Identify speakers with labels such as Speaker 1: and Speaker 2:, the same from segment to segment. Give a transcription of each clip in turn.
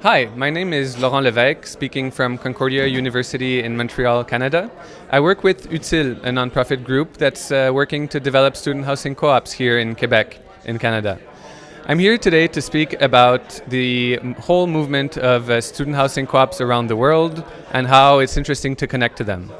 Speaker 1: Hi, my name is Laurent Levesque, speaking from Concordia University in Montreal, Canada. I work with UTILE, a nonprofit group that's working to develop student housing co-ops here in Quebec, in Canada. I'm here today to speak about the whole movement of student housing co-ops around the world and how it's interesting to connect to them.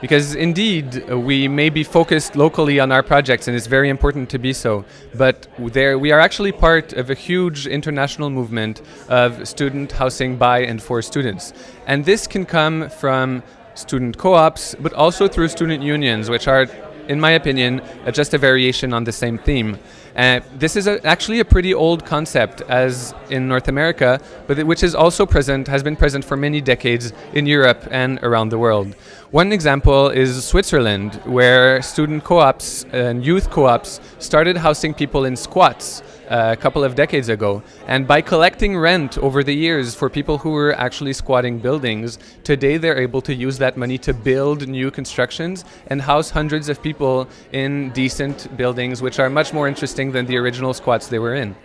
Speaker 1: Because indeed, we may be focused locally on our projects, and it's very important to be so, but we are actually part of a huge international movement of student housing by and for students. And this can come from student co-ops, but also through student unions, which are, in my opinion, just a variation on the same theme. This is actually a pretty old concept, as in North America, but which is also has been present for many decades in Europe and around the world. One example is Switzerland, where student co-ops and youth co-ops started housing people in squats a couple of decades ago. And by collecting rent over the years for people who were actually squatting buildings, today they're able to use that money to build new constructions and house hundreds of people in decent buildings, which are much more interesting than the original squats they were in.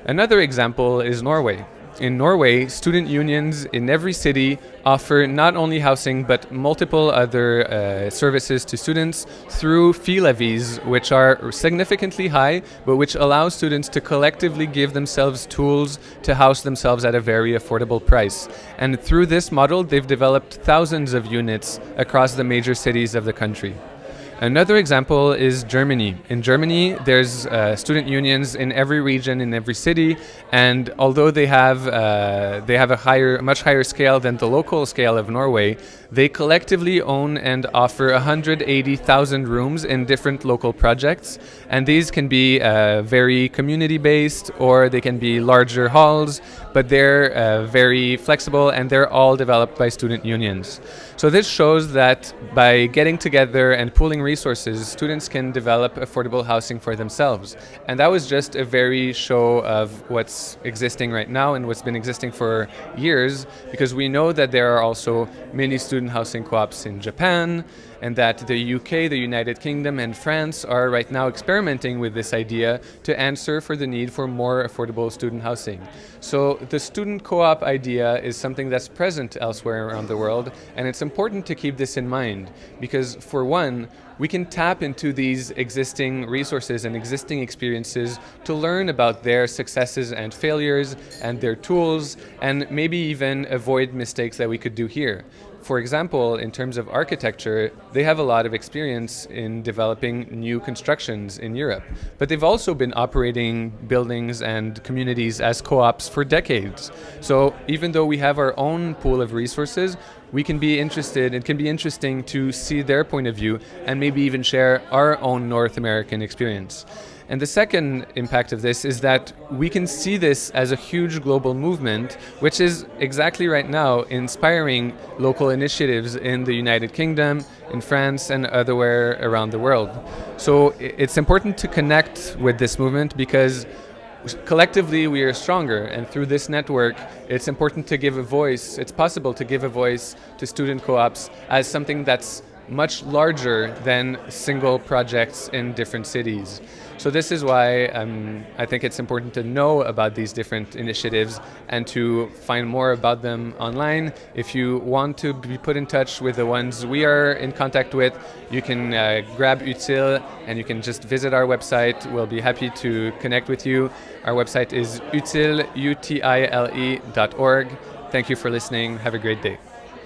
Speaker 1: Another example is Norway. In Norway, student unions in every city offer not only housing but multiple other services to students through fee levies, which are significantly high, but which allow students to collectively give themselves tools to house themselves at a very affordable price. And through this model, they've developed thousands of units across the major cities of the country. Another example is Germany. In Germany, there's student unions in every region, in every city, and although they have a much higher scale than the local scale of Norway, they collectively own and offer 180,000 rooms in different local projects, and these can be very community-based or they can be larger halls, but they're very flexible and they're all developed by student unions. So this shows that by getting together and pooling resources, students can develop affordable housing for themselves. And that was just a very show of what's existing right now and what's been existing for years, because we know that there are also many student housing co-ops in Japan, and that the UK, the United Kingdom, and France are right now experimenting with this idea to answer for the need for more affordable student housing. So the student co-op idea is something that's present elsewhere around the world, and it's important to keep this in mind because, for one, we can tap into these existing resources and existing experiences to learn about their successes and failures and their tools, and maybe even avoid mistakes that we could do here. For example, in terms of architecture, they have a lot of experience in developing new constructions in Europe, but they've also been operating buildings and communities as co-ops for decades. So even though we have our own pool of resources, we can be interested, it can be interesting to see their point of view and maybe even share our own North American experience. And the second impact of this is that we can see this as a huge global movement, which is exactly right now inspiring local initiatives in the United Kingdom, in France, and elsewhere around the world. So it's important to connect with this movement because collectively we are stronger, and through this network it's important to give a voice, it's possible to give a voice to student co-ops as something that's much larger than single projects in different cities. So this is why I think it's important to know about these different initiatives and to find more about them online. If you want to be put in touch with the ones we are in contact with, you can grab UTILE and you can just visit our website. We'll be happy to connect with you. Our website is UTILE.org. Thank you for listening. Have a great day.